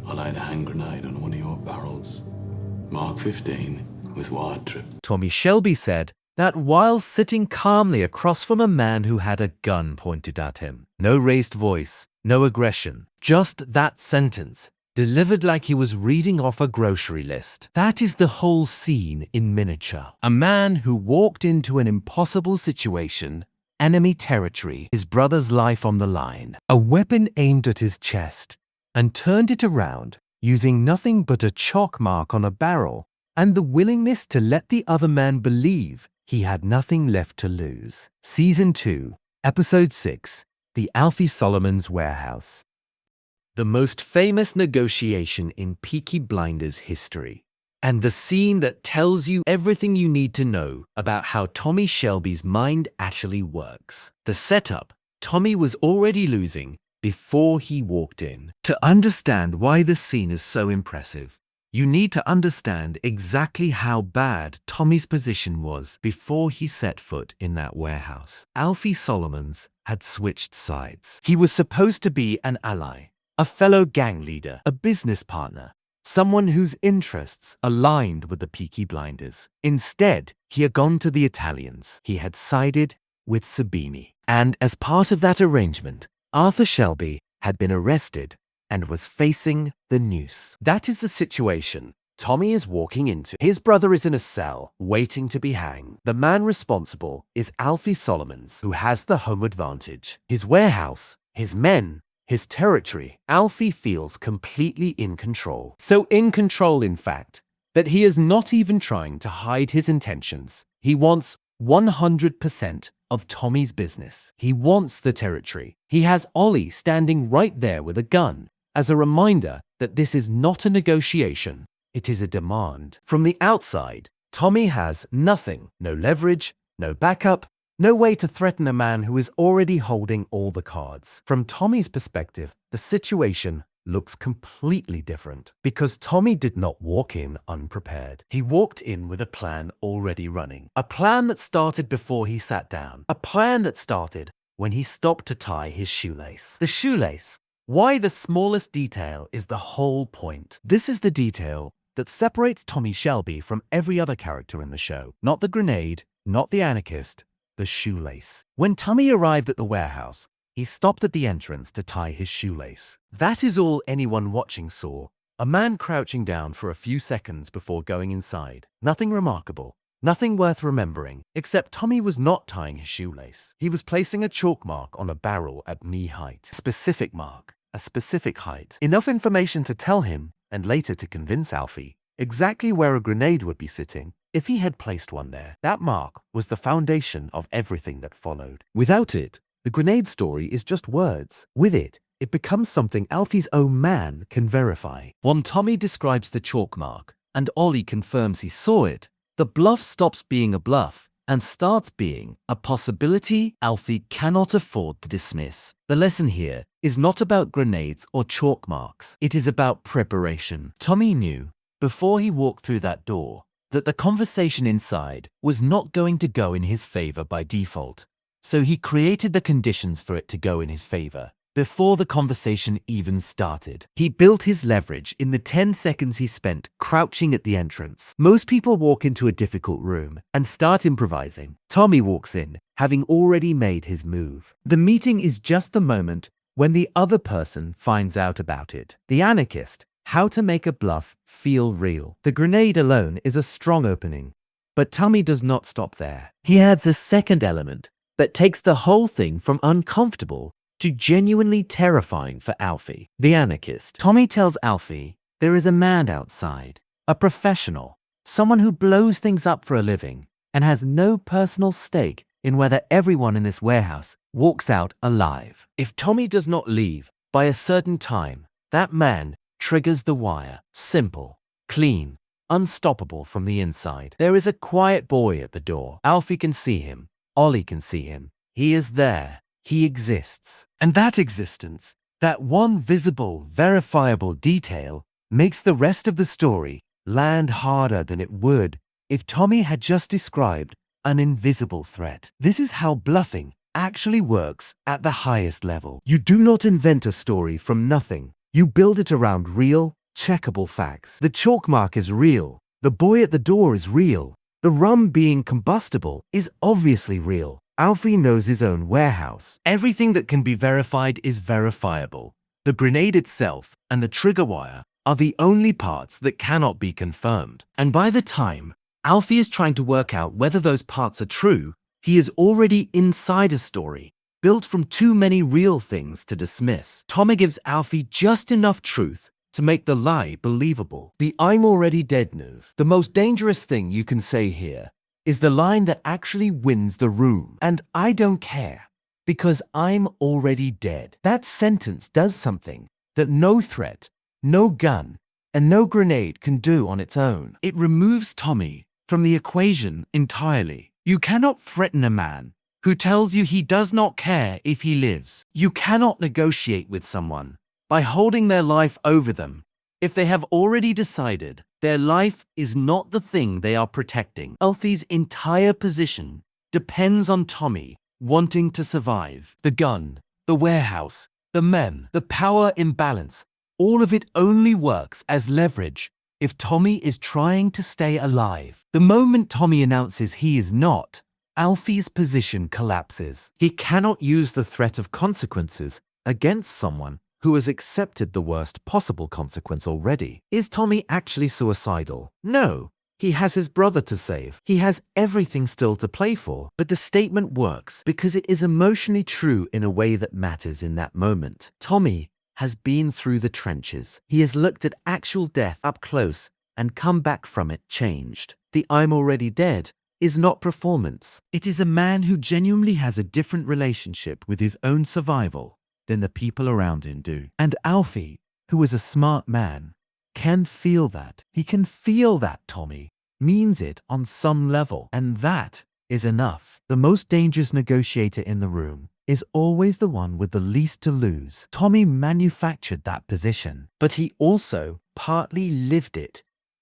I'll light a hand grenade on one of your barrels. Mark 15 with wide trip. Tommy Shelby said that while sitting calmly across from a man who had a gun pointed at him. No raised voice, no aggression, just that sentence, delivered like he was reading off a grocery list. That is the whole scene in miniature. A man who walked into an impossible situation, enemy territory, his brother's life on the line, a weapon aimed at his chest, and turned it around, using nothing but a chalk mark on a barrel, and the willingness to let the other man believe he had nothing left to lose. Season 2, Episode 6, The Alfie Solomon's Warehouse. The most famous negotiation in Peaky Blinders history. And the scene that tells you everything you need to know about how Tommy Shelby's mind actually works. The setup: Tommy was already losing before he walked in. To understand why this scene is so impressive, you need to understand exactly how bad Tommy's position was before he set foot in that warehouse. Alfie Solomons had switched sides. He was supposed to be an ally, a fellow gang leader, a business partner, someone whose interests aligned with the Peaky Blinders. Instead, he had gone to the Italians. He had sided with Sabini. And as part of that arrangement, Arthur Shelby had been arrested and was facing the noose. That is the situation Tommy is walking into. His brother is in a cell, waiting to be hanged. The man responsible is Alfie Solomons, who has the home advantage. His warehouse, his men, his territory. Alfie feels completely in control. So in control, in fact, that he is not even trying to hide his intentions. He wants 100% of Tommy's business. He wants the territory. He has Ollie standing right there with a gun, as a reminder that this is not a negotiation, it is a demand. From the outside, Tommy has nothing, no leverage, no backup, no way to threaten a man who is already holding all the cards. From Tommy's perspective, the situation looks completely different, because Tommy did not walk in unprepared. He walked in with a plan already running. A plan that started before he sat down. A plan that started when he stopped to tie his shoelace. The shoelace. Why the smallest detail is the whole point. This is the detail that separates Tommy Shelby from every other character in the show. Not the grenade, not the anarchist, the shoelace. When Tommy arrived at the warehouse, he stopped at the entrance to tie his shoelace. That is all anyone watching saw. A man crouching down for a few seconds before going inside. Nothing remarkable. Nothing worth remembering, except Tommy was not tying his shoelace. He was placing a chalk mark on a barrel at knee height. Specific mark, a specific height. Enough information to tell him, and later to convince Alfie, exactly where a grenade would be sitting if he had placed one there. That mark was the foundation of everything that followed. Without it, the grenade story is just words. With it, it becomes something Alfie's own man can verify. When Tommy describes the chalk mark, and Ollie confirms he saw it, the bluff stops being a bluff and starts being a possibility Alfie cannot afford to dismiss. The lesson here is not about grenades or chalk marks. It is about preparation. Tommy knew, before he walked through that door, that the conversation inside was not going to go in his favor by default. So he created the conditions for it to go in his favor before the conversation even started. He built his leverage in the 10 seconds he spent crouching at the entrance. Most people walk into a difficult room and start improvising. Tommy walks in, having already made his move. The meeting is just the moment when the other person finds out about it. The anarchist, how to make a bluff feel real. The grenade alone is a strong opening, but Tommy does not stop there. He adds a second element that takes the whole thing from uncomfortable to genuinely terrifying for Alfie, the anarchist. Tommy tells Alfie there is a man outside, a professional, someone who blows things up for a living and has no personal stake in whether everyone in this warehouse walks out alive. If Tommy does not leave by a certain time, that man triggers the wire. Simple, clean, unstoppable from the inside. There is a quiet boy at the door. Alfie can see him. Ollie can see him. He is there. He exists. And that existence, that one visible, verifiable detail, makes the rest of the story land harder than it would if Tommy had just described an invisible threat. This is how bluffing actually works at the highest level. You do not invent a story from nothing. You build it around real, checkable facts. The chalk mark is real. The boy at the door is real. The rum being combustible is obviously real. Alfie knows his own warehouse. Everything that can be verified is verifiable. The grenade itself and the trigger wire are the only parts that cannot be confirmed. And by the time Alfie is trying to work out whether those parts are true, he is already inside a story, built from too many real things to dismiss. Tommy gives Alfie just enough truth to make the lie believable. The "I'm already dead" move. The most dangerous thing you can say here is the line that actually wins the room. And I don't care, because I'm already dead. That sentence does something that no threat, no gun, and no grenade can do on its own. It removes Tommy from the equation entirely. You cannot threaten a man who tells you he does not care if he lives. You cannot negotiate with someone by holding their life over them if they have already decided their life is not the thing they are protecting. Alfie's entire position depends on Tommy wanting to survive. The gun, the warehouse, the men, the power imbalance, all of it only works as leverage if Tommy is trying to stay alive. The moment Tommy announces he is not, Alfie's position collapses. He cannot use the threat of consequences against someone who has accepted the worst possible consequence already. Is Tommy actually suicidal? No. He has his brother to save. He has everything still to play for. But the statement works because it is emotionally true in a way that matters in that moment. Tommy has been through the trenches. He has looked at actual death up close and come back from it changed. The "I'm already dead" is not performance. It is a man who genuinely has a different relationship with his own survival than the people around him do. And Alfie, who is a smart man, can feel that. He can feel that Tommy means it on some level, and that is enough. The most dangerous negotiator in the room is always the one with the least to lose. Tommy manufactured that position, but he also partly lived it.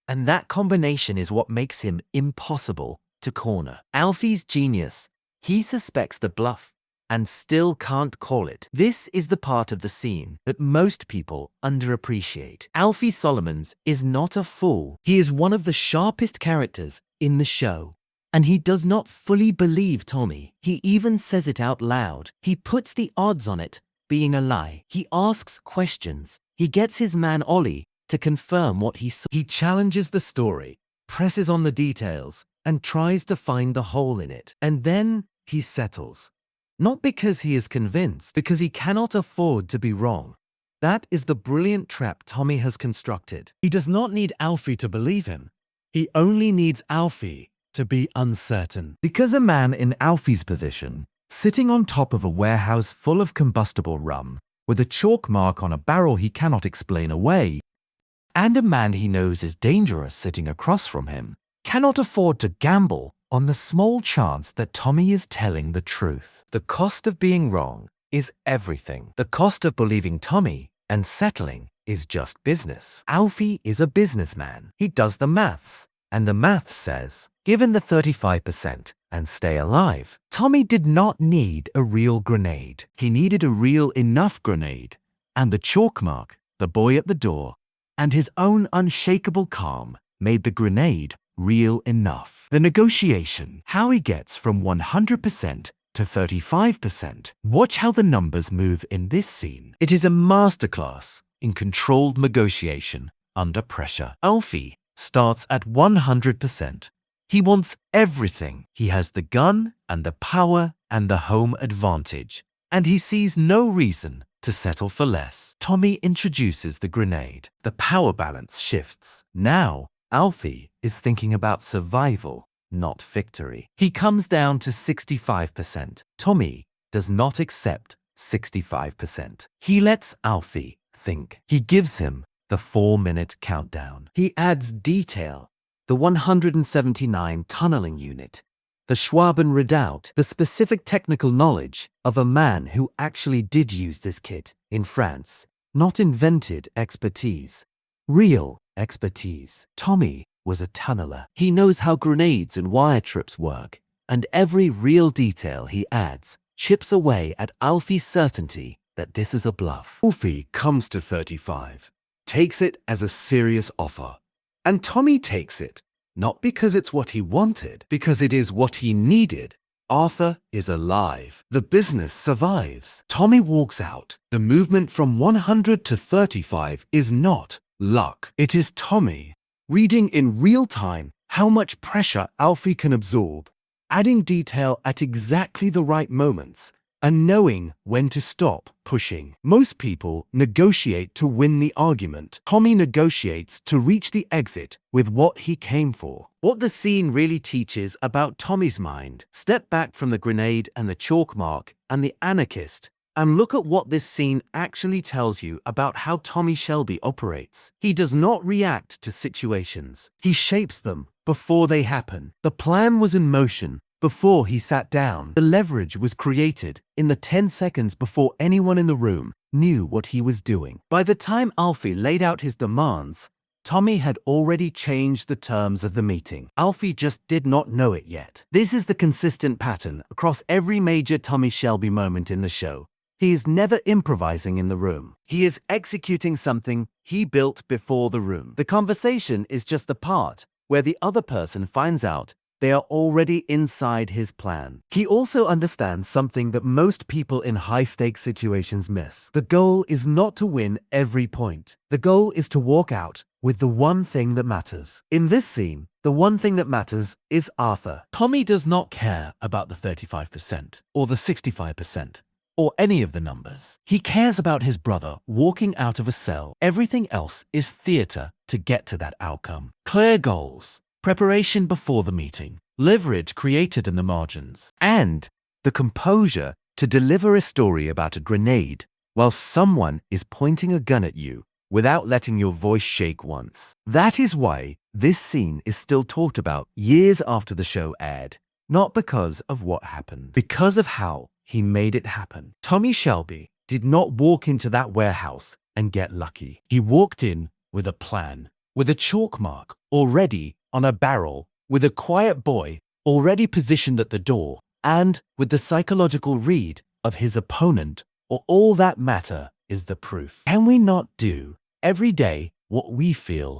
And that combination is what makes him impossible to corner. Alfie's genius. He suspects the bluff and still can't call it. This is the part of the scene that most people underappreciate. Alfie Solomons is not a fool. He is one of the sharpest characters in the show. And he does not fully believe Tommy. He even says it out loud. He puts the odds on it being a lie. He asks questions. He gets his man Ollie to confirm what he saw. He challenges the story, presses on the details, and tries to find the hole in it. And then he settles. Not because he is convinced, because he cannot afford to be wrong. That is the brilliant trap Tommy has constructed. He does not need Alfie to believe him. He only needs Alfie to be uncertain. Because a man in Alfie's position, sitting on top of a warehouse full of combustible rum, with a chalk mark on a barrel he cannot explain away, and a man he knows is dangerous sitting across from him, cannot afford to gamble on the small chance that Tommy is telling the truth. The cost of being wrong is everything. The cost of believing Tommy and settling is just business. Alfie is a businessman. He does the maths, and the maths says, given the 35% and stay alive, Tommy did not need a real grenade. He needed a real enough grenade, and the chalk mark, the boy at the door, and his own unshakable calm made the grenade real enough. The negotiation, how he gets from 100% to 35%. Watch how the numbers move in this scene. It is a masterclass in controlled negotiation under pressure. Alfie starts at 100%. He wants everything. He has the gun and the power and the home advantage, and he sees no reason to settle for less. Tommy introduces the grenade. The power balance shifts. Now, Alfie is thinking about survival, not victory. He comes down to 65%. Tommy does not accept 65%. He lets Alfie think. He gives him the 4-minute countdown. He adds detail, the 179 tunneling unit, the Schwaben redoubt, the specific technical knowledge of a man who actually did use this kit in France, not invented expertise, real expertise. Tommy was a tunneler. He knows how grenades and wire trips work, and every real detail he adds chips away at Alfie's certainty that this is a bluff. Alfie comes to 35, takes it as a serious offer. And Tommy takes it, not because it's what he wanted, because it is what he needed. Arthur is alive. The business survives. Tommy walks out. The movement from 100 to 35 is not luck. It is Tommy reading in real time how much pressure Alfie can absorb, adding detail at exactly the right moments, and knowing when to stop pushing. Most people negotiate to win the argument. Tommy negotiates to reach the exit with what he came for. What the scene really teaches about Tommy's mind. Step back from the grenade and the chalk mark and the anarchist and look at what this scene actually tells you about how Tommy Shelby operates. He does not react to situations. He shapes them before they happen. The plan was in motion before he sat down. The leverage was created in the 10 seconds before anyone in the room knew what he was doing. By the time Alfie laid out his demands, Tommy had already changed the terms of the meeting. Alfie just did not know it yet. This is the consistent pattern across every major Tommy Shelby moment in the show. He is never improvising in the room. He is executing something he built before the room. The conversation is just the part where the other person finds out they are already inside his plan. He also understands something that most people in high-stakes situations miss. The goal is not to win every point. The goal is to walk out with the one thing that matters. In this scene, the one thing that matters is Arthur. Tommy does not care about the 35% or the 65%. Or any of the numbers. He cares about his brother walking out of a cell. Everything else is theater to get to that outcome. Clear goals, preparation before the meeting, leverage created in the margins, and the composure to deliver a story about a grenade while someone is pointing a gun at you without letting your voice shake once. That is why this scene is still talked about years after the show aired. Not because of what happened, because of how he made it happen. Tommy Shelby did not walk into that warehouse and get lucky. He walked in with a plan, with a chalk mark already on a barrel, with a quiet boy already positioned at the door, and with the psychological read of his opponent, or all that matter is the proof. Can we not do every day what we feel